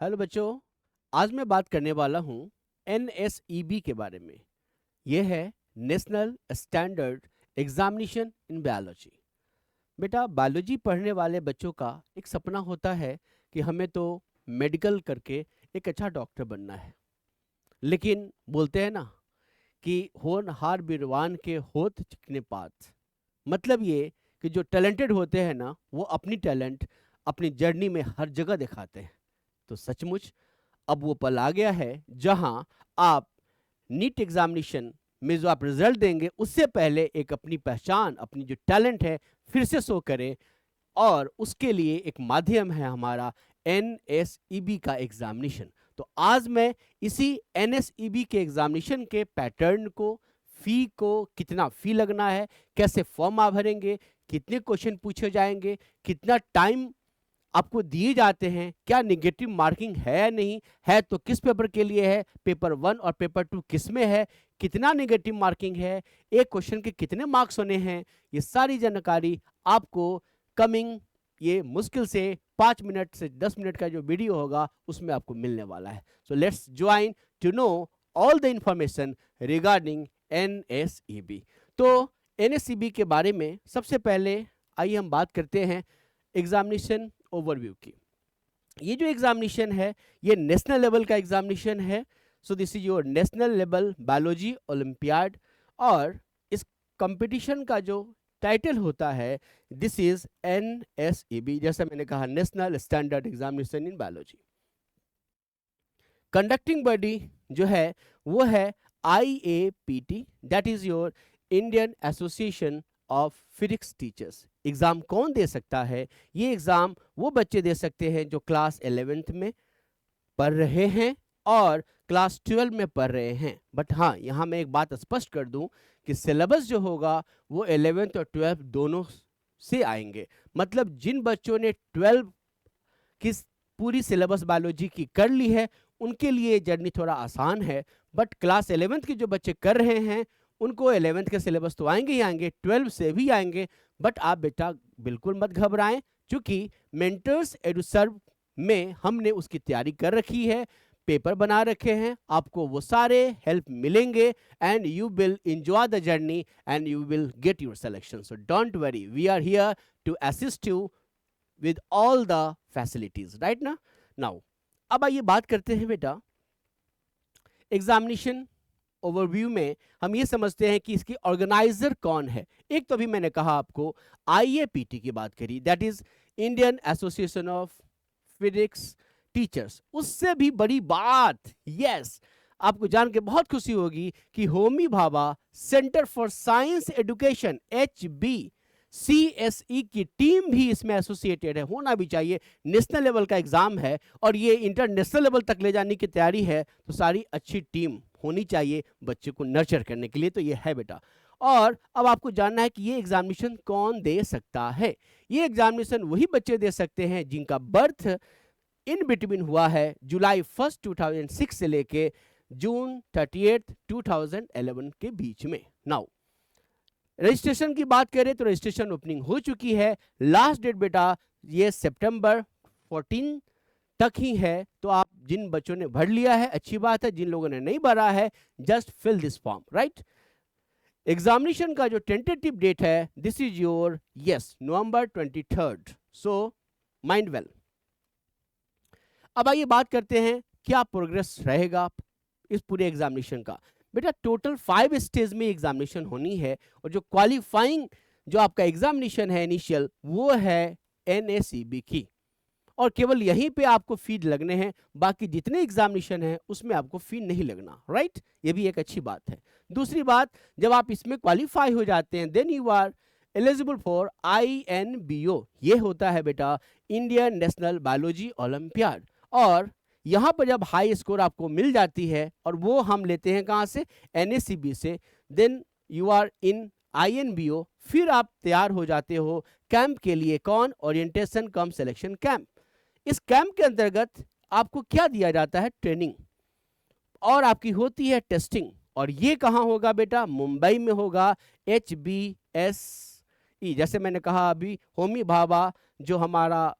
Hello बच्चों, आज मैं बात करने वाला हूँ एनएसईबी के बारे में। यह है national standard examination in biology. बेटा, बायोलॉजी पढ़ने वाले बच्चों का एक सपना होता है कि हमें तो मेडिकल करके एक अच्छा डॉक्टर बनना है। लेकिन बोलते हैं ना कि होनहार बिरवान के होत चिकने पात। मतलब ये कि जो टैलेंटेड होते हैं ना, वो अपनी टैलेंट अपनी जर्नी में हर जगह दिखाते हैं। तो सचमुच अब वो पल आ गया है जहां आप नीट एग्जामिनेशन में जो आप रिजल्ट देंगे उससे पहले एक अपनी पहचान, अपनी जो टैलेंट है फिर से शो करें। और उसके लिए एक माध्यम है हमारा एनएसईबी का एग्जामिनेशन। तो आज मैं इसी एनएसईबी के एग्जामिनेशन के पैटर्न को, फी को, कितना फी लगना है, कैसे फॉर्म आप भरेंगे, कितने क्वेश्चन पूछे जाएंगे, कितना टाइम आपको दिए जाते हैं, क्या निगेटिव मार्किंग है या नहीं है, तो किस पेपर के लिए है, पेपर 1 और पेपर 2 किस में है, कितना निगेटिव मार्किंग है, एक क्वेश्चन के कितने मार्क्स होने हैं, ये सारी जानकारी आपको कमिंग ये मुश्किल से 5 मिनट से 10 मिनट का जो वीडियो होगा उसमें आपको मिलने वाला है। So let's join to know all the information regarding NSEB. तो एनएसईबी के बारे में सबसे पहले आइए हम बात करते हैं एग्जामिनेशन ओवरव्यू की। ये जो एग्जामिनेशन है ये नेशनल लेवल का एग्जामिनेशन है। So this is your national level biology olympiad. और इस कंपटीशन का जो टाइटल होता है दिस इज एनएसईबी, जैसा मैंने कहा national standard examination in biology. Conducting body जो है वो है IAPT, that is your Indian association of physics teachers. Exam कौन दे सकता है? ये एग्जाम वो बच्चे दे सकते हैं जो क्लास 11th में पढ़ रहे हैं और क्लास 12 में पढ़ रहे हैं। बट हाँ, यहाँ मैं एक बात स्पष्ट कर दूं कि सिलेबस जो होगा वो 11th और 12th दोनों से आएंगे। मतलब जिन बच्चों ने 12 की पूरी सिलेबस बायोलॉजी की कर ली है उनके लिए जर्नी थोड़ा आसान है। बट क्लास 11th के जो बच्चे कर रहे हैं उनको 11th के सिलेबस तो आएंगे ही आएंगे, 12 से भी आएंगे। बट आप बेटा बिल्कुल मत घबराएं, क्योंकि मेंटर्स एडुसर्व में हमने उसकी तैयारी कर रखी है, पेपर बना रखे हैं, आपको वो सारे हेल्प मिलेंगे and you will enjoy the journey and you will get your selection. So don't worry, we are here to assist you with all the facilities, right ना? Now, अब आइए बात करते हैं बेटा एग्जामिनेशन ओवरव्यू में। हम ये समझते हैं कि इसकी ऑर्गेनाइजर कौन है। एक तो अभी मैंने कहा आपको IAPT की बात करी, that is Indian association of physics teachers. उससे भी बड़ी बात, यस, आपको जान के बहुत खुशी होगी कि Homi Bhabha centre for science education HBCSE की टीम भी इसमें एसोसिएटेड है। होना भी चाहिए, नेशनल लेवल का एग्जाम है और ये इंटरनेशनल लेवल तक ले जाने की तैयारी है, तो सारी अच्छी टीम होनी चाहिए बच्चे को नर्चर करने के लिए। तो ये है बेटा। और अब आपको जानना है कि ये एग्जामिनेशन कौन दे सकता है। ये एग्जामिनेशन वही बच्चे दे सकते हैं जिनका बर्थ इन बिटवीन हुआ है जुलाई 1 2006 से लेके जून 30 2011 के बीच में। नाउ रजिस्ट्रेशन की बात करें तो रजिस्ट्रेशन ओपनिंग हो चुकी है। लास्ट डेट बेटा ये सितंबर 14 तक ही है। तो आप जिन बच्चों ने भर लिया है अच्छी बात है, जिन लोगों ने नहीं भरा है just fill this form, right. Examination का जो टेंटेटिव डेट है this is your yes November 23। So mind well. अब आइए बात करते हैं क्या प्रोग्रेस रहेगा इस पूरे एग्जामिनेशन का। बेटा टोटल 5 स्टेज में एग्जामिनेशन होनी है और जो क्वालिफाइंग जो आपका एग्जामिनेशन है इनिशियल वो है एनएसईबी की, और केवल यहीं पे आपको फी लगने हैं। बाकी जितने एग्जामिनेशन है उसमें आपको फी नहीं लगना, राइट। ये भी एक अच्छी बात है। दूसरी बात, जब आप इसमें क्वालिफाई हो जाते हैं then you are eligible for INBO। ये होता है बेटा इंडियन नेशनल बायोलॉजी ओलंपियाड। और यहाँ पर जब हाई स्कोर आपको मिल जाती है और वो हम लेते हैं कहाँ से, एनएसईबी से, then you are in INBO। फिर आप तैयार हो जाते हो कैंप के लिए। कौन? ओरिएंटेशन कम सिलेक्शन कैंप। इस कैंप के अंतर्गत आपको क्या दिया जाता है? ट्रेनिंग, और आपकी होती है टेस्टिंग। और ये कहाँ होगा बेटा? मुंबई में होगा, HBSE। जैसे मैंने कहा अभी होमी भाभा जो हमारा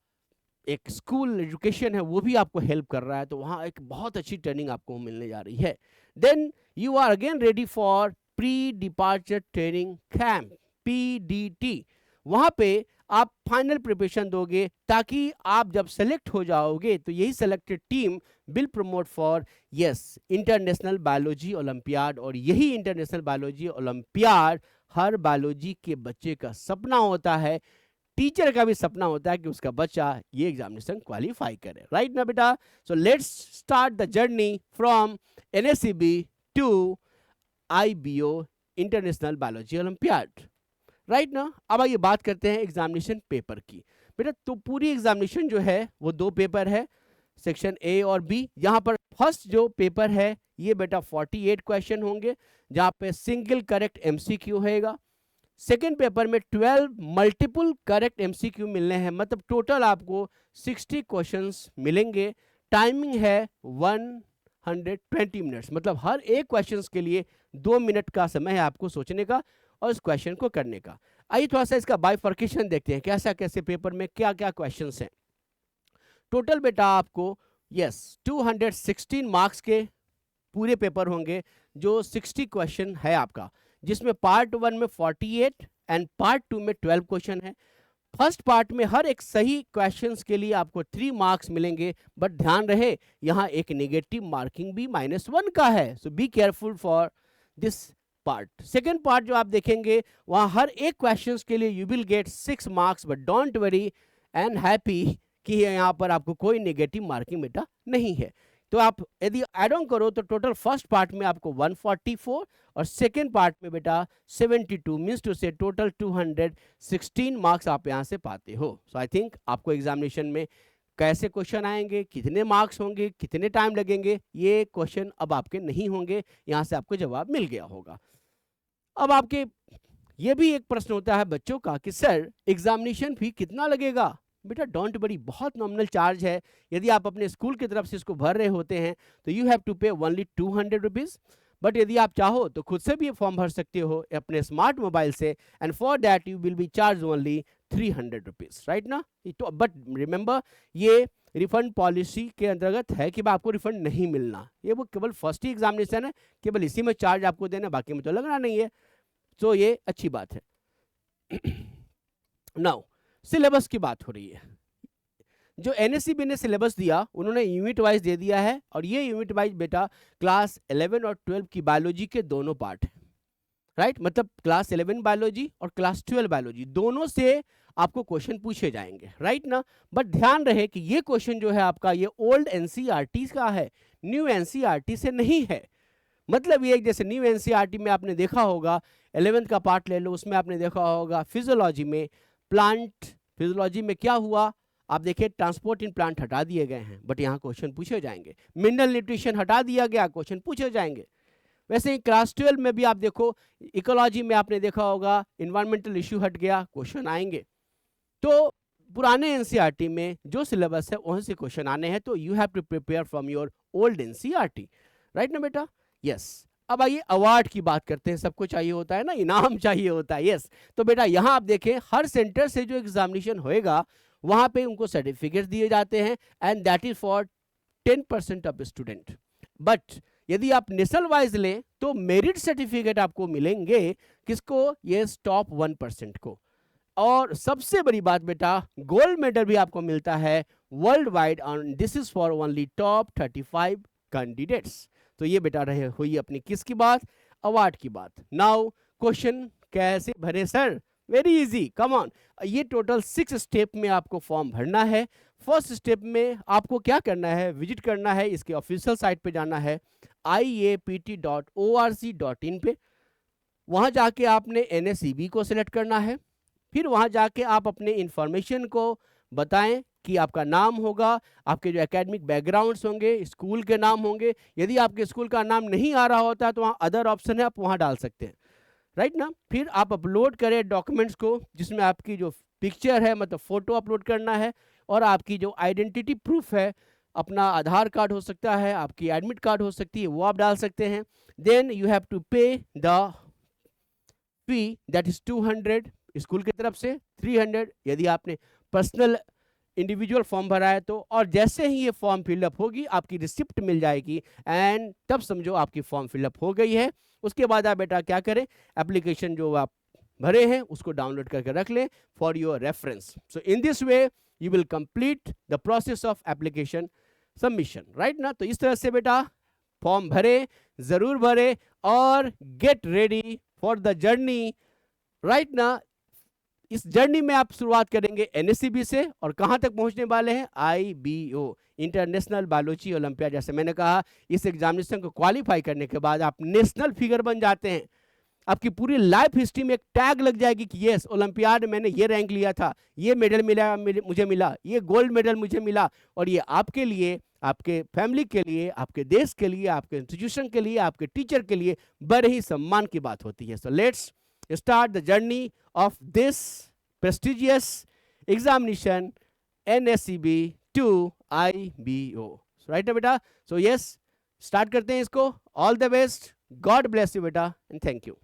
एक स्कूल एजुकेशन है वो भी आपको हेल्प कर रहा है, तो वहाँ एक बहुत अच्छी ट्रेनिंग आपको मिलने जा रही है। Then you are again ready for pre departure training camp, PDT। वहाँ पे आप फाइनल प्रिपरेशन दोगे ताकि आप जब सेलेक्ट हो जाओगे तो यही selected team will promote for yes international Biology olympiad. और यही इंटरनेशनल बायोलॉजी ओलंपियाड हर बायोलॉजी के बच्चे का सपना होता है, टीचर का भी सपना होता है कि उसका बच्चा ये एग्जामिनेशन क्वालिफाई करे, राइट ना बेटा। So let's start the journey from NSEB to IBO International Biology Olympiad, right ना। अब आइए बात करते हैं एग्जामिनेशन पेपर की। बेटा तो पूरी एग्जामिनेशन जो है वो 2 पेपर है, सेक्शन A और B। यहाँ पर फर्स्ट जो पेपर है ये बेटा 48 क्वेश्चन होंगे, जहाँ पे सिंगल करेक्ट MCQ होएगा। सेकेंड पेपर में 12 मल्टीपल करेक्ट MCQ मिलने हैं, मतलब टोटल आपको 60 क्वेश्चंस मिलेंगे। टाइमिंग है 120 मिनट्स, मतलब हर एक क्वेश्चंस के लिए 2 मिनट का समय है आपको सोचने का और इस क्वेश्चन को करने का। आइए थोड़ा सा इसका बाइफर्केशन देखते हैं, कैसा कैसे पेपर में क्या क्या क्वेश्चंस हैं। टोटल बेटा आपको 216 मार्क्स के पूरे पेपर होंगे, जो 60 क्वेश्चन है आपका, जिसमें पार्ट 1 में 48 एंड पार्ट 2 में 12 क्वेश्चन है। फर्स्ट पार्ट में हर एक सही क्वेश्चंस के लिए आपको 3 मार्क्स मिलेंगे, बट ध्यान रहे यहाँ एक नेगेटिव मार्किंग भी -1 का है, so be careful for this part. Second part जो आप देखेंगे वहाँ हर एक क्वेश्चंस के लिए you will get 6 marks, but don't worry and happy कि यहाँ पर आपको कोई नेगेटिव मार्किंग बेटा नहीं है। तो आप यदि एड ऑन करो तो टोटल फर्स्ट पार्ट में आपको 144 और सेकेंड पार्ट में बेटा 72, मीन्स टू से टोटल 216 मार्क्स आप यहाँ से पाते हो। सो आई थिंक आपको एग्जामिनेशन में कैसे क्वेश्चन आएंगे, कितने मार्क्स होंगे, कितने टाइम लगेंगे, ये क्वेश्चन अब आपके नहीं होंगे, यहाँ से आपको जवाब मिल गया होगा। अब आपके ये भी एक प्रश्न होता है बच्चों का कि सर एग्जामिनेशन फी कितना लगेगा। बेटा डोंट वरी, बहुत नॉमिनल चार्ज है। यदि आप अपने स्कूल की तरफ से इसको भर रहे होते हैं तो यू हैव टू पे ओनली 200 रुपीज़, बट यदि आप चाहो तो खुद से भी ये फॉर्म भर सकते हो अपने स्मार्ट मोबाइल से, and for that you will be charge only 300 rupees, right ना। तो बट रिमेंबर ये रिफंड पॉलिसी के अंतर्गत है कि आपको रिफंड नहीं मिलना, ये वो केवल फर्स्ट ही एग्जामिनेशन है, केवल इसी में चार्ज आपको देना, बाकी में तो लगना नहीं है। तो ये अच्छी बात है। नाउ सिलेबस की बात हो रही है। जो NSEB ने सिलेबस दिया उन्होंने यूनिट वाइज दे दिया है, और ये यूनिट वाइज बेटा क्लास 11 और 12 की बायोलॉजी के दोनों पार्ट हैं, राइट। मतलब क्लास 11 बायोलॉजी और क्लास 12 बायोलॉजी दोनों से आपको क्वेश्चन पूछे जाएंगे, राइट ना। बट ध्यान रहे कि ये क्वेश्चन जो है आपका ये ओल्ड NCERT का है, न्यू NCERT से नहीं है। मतलब ये जैसे न्यू NCERT में आपने देखा होगा 11th का पार्ट ले लो, उसमें आपने देखा होगा फिजियोलॉजी में, प्लांट फिजियोलॉजी में क्या हुआ, आप देखिए ट्रांसपोर्ट इन प्लांट हटा दिए गए हैं, बट यहाँ क्वेश्चन पूछे जाएंगे। मिनरल न्यूट्रिशन हटा दिया गया, क्वेश्चन पूछे जाएंगे। वैसे ही क्लास 12 में भी आप देखो, इकोलॉजी में आपने देखा होगा इन्वायरमेंटल इश्यू हट गया, क्वेश्चन आएंगे। तो पुराने NCERT में जो सिलेबस है वहाँ से क्वेश्चन आने हैं, तो you have to prepare from your old NCERT, right ना बेटा। यस अब आइए अवार्ड की बात करते हैं। सबको चाहिए होता है ना, इनाम चाहिए होता है, यस। तो बेटा यहाँ आप देखें हर सेंटर से जो एग्जामिनेशन होएगा वहाँ पे उनको सर्टिफिकेट दिए जाते हैं, and that is for 10% of student. But यदि आप नेशनल वाइज लें तो मेरिट सर्टिफिकेट आपको मिलेंगे, किसको, ये टॉप 1% को। और सबसे बड़ी बात बेटा गोल्ड मेडल भी आपको मिलता है world wide, and this is for only top 35 candidates. तो ये बेटा रहे हुई अपनी किसकी बात, अवार्ड की बात। नाउ क्वेश्चन कैसे भरे sir, very easy, come on. ये टोटल 6 स्टेप में आपको फॉर्म भरना है। फर्स्ट स्टेप में आपको क्या करना है, विजिट करना है, इसके ऑफिशियल साइट पे जाना है iapt.org.in पे। वहाँ जाके आपने NSEB को सिलेक्ट करना है। फिर वहाँ जाके आप अपने इंफॉर्मेशन को बताएं कि आपका नाम होगा, आपके जो एकेडमिक बैकग्राउंड्स होंगे, स्कूल के नाम होंगे। यदि आपके स्कूल का नाम नहीं आ रहा होता है तो वहाँ अदर ऑप्शन है, आप वहाँ डाल सकते हैं, राइट ना। फिर आप अपलोड करें डॉक्यूमेंट्स को, जिसमें आपकी जो पिक्चर है मतलब फोटो अपलोड करना है, और आपकी जो आइडेंटिटी प्रूफ है, अपना आधार कार्ड हो सकता है, आपकी एडमिट कार्ड हो सकती है, वो आप डाल सकते हैं। देन यू हैव टू पे the fee that is 200 school की तरफ से, 300 यदि आपने पर्सनल इंडिविजुअल फॉर्म भरा है तो, और जैसे ही ये फॉर्म फिलअप होगी आपकी रिसिप्ट मिल जाएगी एंड तब समझो आपकी फॉर्म फिलअप हो गई है। उसके बाद आप बेटा क्या करें, एप्लीकेशन जो आप भरे हैं उसको डाउनलोड करके रख लें for your reference. So in this way you will complete the process of application submission, right ना। तो इस तरह से बेटा फॉर्म भरे, जरूर भरे और get ready for the journey, right ना। इस जर्नी में आप शुरुआत करेंगे एनएसईबी से और कहां तक पहुंचने वाले हैं, आईबीओ, इंटरनेशनल बायोलॉजी ओलंपियाड। जैसे मैंने कहा इस एग्जामिनेशन को क्वालिफाई करने के बाद आप नेशनल फिगर बन जाते हैं। आपकी पूरी लाइफ हिस्ट्री में एक टैग लग जाएगी कि यस ओलंपियाड मैंने ये रैंक लिया था, ये मेडल मिला, मुझे मिला, ये गोल्ड मेडल मुझे मिला। और ये आपके लिए, आपके फैमिली के लिए, आपके देश के लिए, आपके इंस्टीट्यूशन के लिए, आपके टीचर के लिए बड़े ही सम्मान की बात होती है। So let's start the journey of this prestigious examination NSEB to IBO, right ना बेटा। so yes, start करते हैं इसको। all the best, God bless you बेटा and thank you।